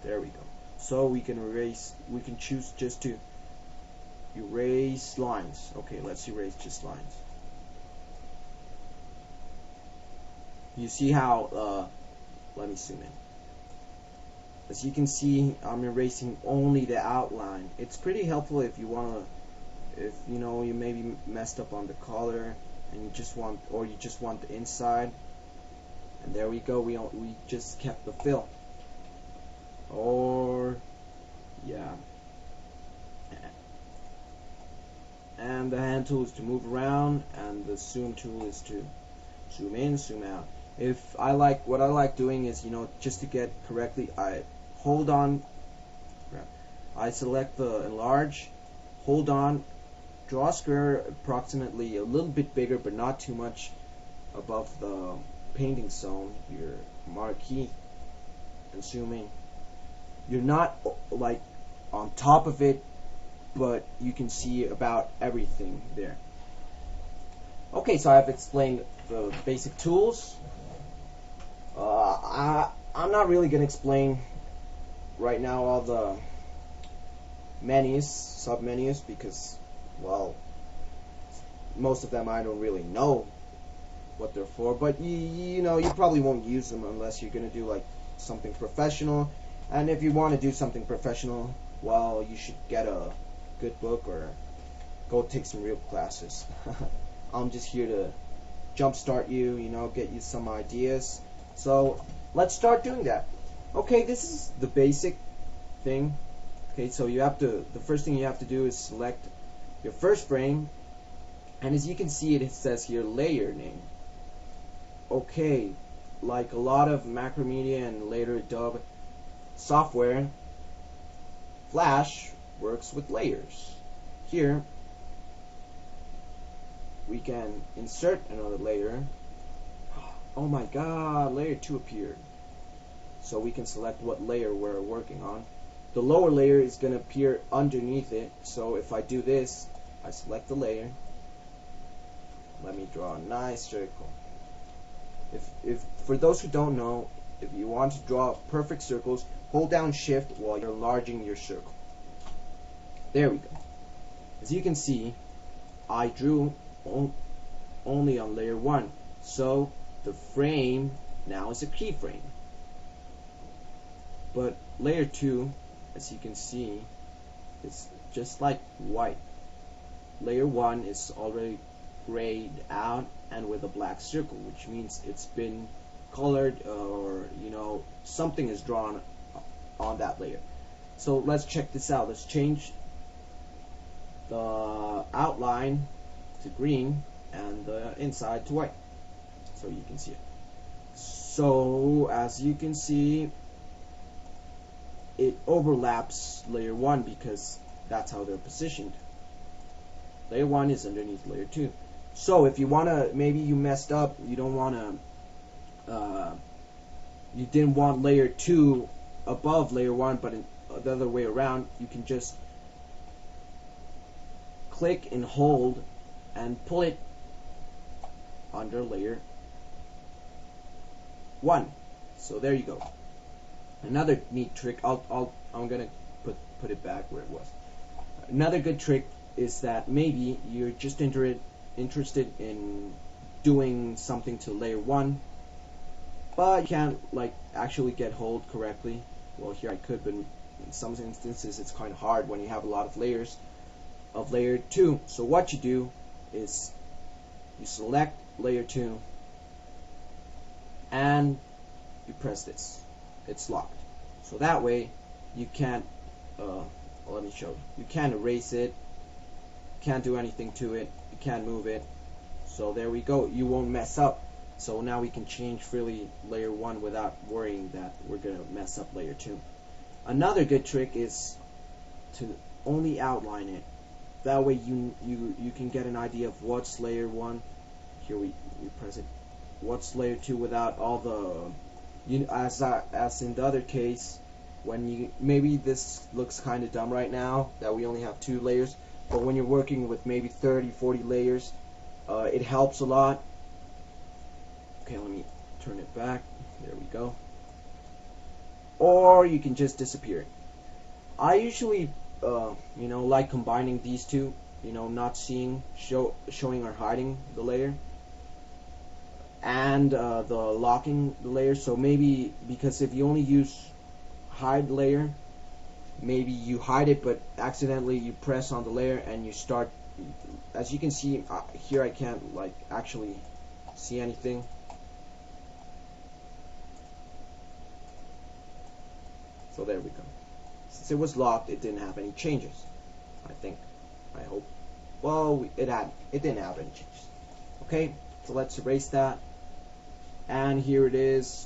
There we go. So we can choose just to erase lines. Okay, let's erase just lines. You see how, let me zoom in. As you can see, I'm erasing only the outline. It's pretty helpful if you want to, if you know you maybe messed up on the color and you just want the inside. And there we go. We just kept the fill. Or yeah. And the hand tool is to move around, and the zoom tool is to zoom in, zoom out. What I like doing is, just to get correctly, I hold on, I select the enlarge, hold on, draw a square approximately a little bit bigger but not too much above the painting zone, your marquee, and zoom in. You're not like on top of it, but you can see about everything there. Okay, so I've explained the basic tools. I'm not really going to explain right now all the menus, sub-menus, because, well, most of them I don't really know what they're for, but you probably won't use them unless you're going to do like something professional. And if you want to do something professional, well, you should get a good book or go take some real classes. I'm just here to jumpstart you, get you some ideas. So let's start doing that. Okay, this is the basic thing. Okay, so the first thing you have to do is select your first frame, and as you can see, it says here layer name. Okay, like a lot of Macromedia and later Adobe software, Flash works with layers. Here we can insert another layer. Oh my god, layer 2 appeared. So we can select what layer we're working on. The lower layer is going to appear underneath it. So if I do this, I select the layer. Let me draw a nice circle. If for those who don't know, if you want to draw perfect circles, hold down shift while you're enlarging your circle. There we go. As you can see, I drew only on layer 1. So the frame now is a keyframe. But layer 2, as you can see, is just like white. Layer 1 is already grayed out and with a black circle, which means it's been colored, or something is drawn on that layer. So let's check this out. Let's change the outline to green and the inside to white, so you can see it. So as you can see, it overlaps layer 1 because that's how they're positioned. Layer 1 is underneath layer 2. So if you maybe you messed up, you don't want to, you didn't want layer 2 above layer 1, but the other way around, you can just click and hold and pull it under layer 1. So there you go. Another neat trick, I'm gonna put it back where it was. Another good trick is that maybe you're just interested in doing something to layer 1, but you can't actually get hold correctly. Well, here I could, but in some instances it's kind of hard when you have a lot of layers of layer 2. So what you do is you select layer 2 and you press this. It's locked. So that way you can't let me show you. You can't erase it, can't do anything to it, you can't move it. So there we go. You won't mess up. So now we can change freely layer 1 without worrying that we're gonna mess up layer 2. Another good trick is to only outline it. That way you can get an idea of what's layer 1. Here we press it. What's layer 2 without all the as in the other case, when maybe this looks kind of dumb right now that we only have 2 layers, but when you're working with maybe 30-40 layers, it helps a lot. Okay, let me turn it back. There we go. or you can just disappear it. I usually like combining these two, not showing or hiding the layer, and the locking the layer. So maybe, because if you only use hide layer, maybe you hide it but accidentally you press on the layer and you start, as you can see here, I can't actually see anything. So there we go. Since it was locked, it didn't have any changes. I hope. Well, it didn't have any changes. Okay, so let's erase that. And here it is.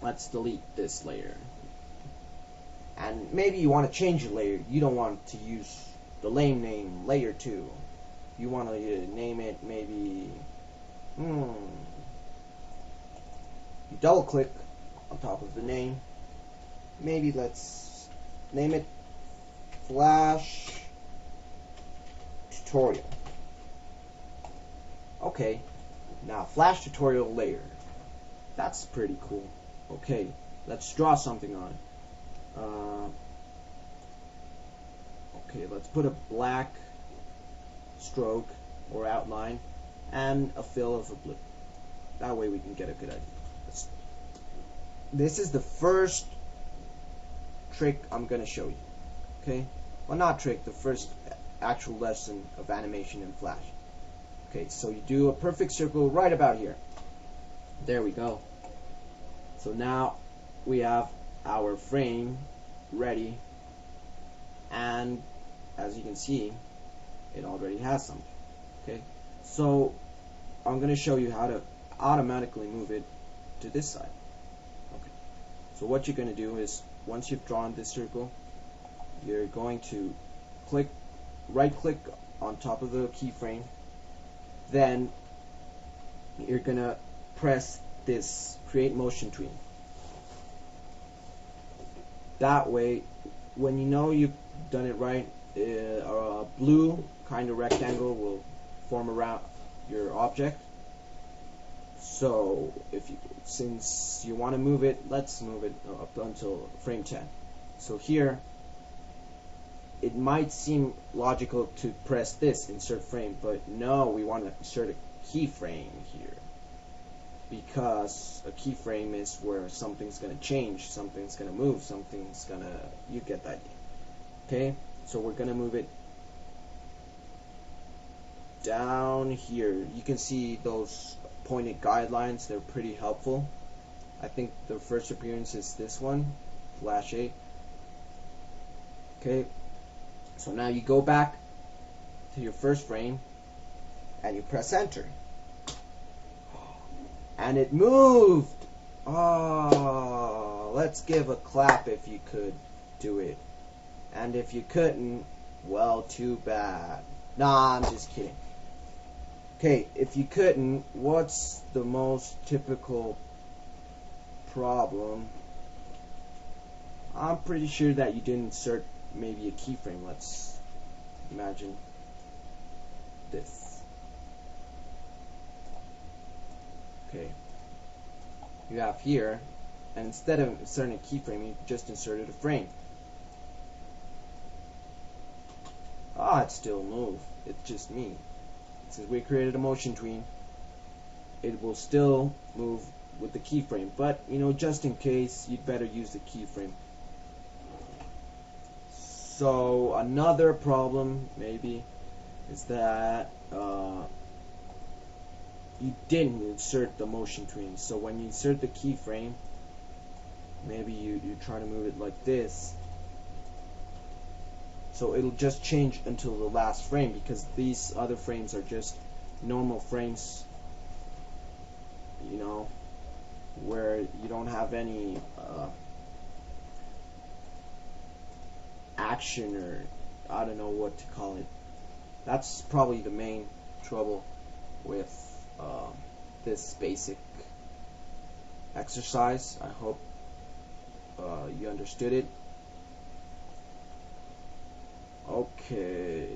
Let's delete this layer. And maybe you want to change your layer. You don't want to use the lame name layer 2. You want to name it maybe. You double click on top of the name. Maybe let's name it Flash Tutorial. Okay, now Flash Tutorial layer. That's pretty cool. Okay, let's draw something on it. Okay, let's put a black stroke or outline and a fill of a blue. That way we can get a good idea. This is the first trick I'm going to show you. Okay? Well, not trick, the first actual lesson of animation in Flash. Okay, so you do a perfect circle right about here. There we go. So now we have our frame ready, and as you can see, it already has something. Okay, so I'm going to show you how to automatically move it to this side. Okay, so what you're going to do is, once you've drawn this circle, you're going to right click on top of the keyframe, then you're going to press this create motion tween. That way, when you know you've done it right, a blue kind of rectangle will form around your object. So since you want to move it, let's move it up until frame 10. So here, it might seem logical to press this insert frame, but no, we want to insert a keyframe here, because a keyframe is where something's going to change, something's going to move, something's going to, you get that idea. Okay, so we're going to move it down here. You can see those pointed guidelines, they're pretty helpful. I think the first appearance is this one, Flash 8. Okay, so now you go back to your first frame and you press enter. And it moved! Oh, let's give a clap if you could do it. And if you couldn't, well, too bad. Nah, I'm just kidding. Okay, if you couldn't, what's the most typical problem? I'm pretty sure that you didn't insert maybe a keyframe. Let's imagine this. Okay, you have here, and instead of inserting a keyframe, you just inserted a frame. Ah, it still moved. It's just me. Since we created a motion tween, it will still move with the keyframe. But just in case, you'd better use the keyframe. So another problem maybe is that you didn't insert the motion tween. So when you insert the keyframe, maybe you try to move it like this. So it'll just change until the last frame, because these other frames are just normal frames, where you don't have any action, or I don't know what to call it. That's probably the main trouble with this basic exercise. I hope you understood it. Okay.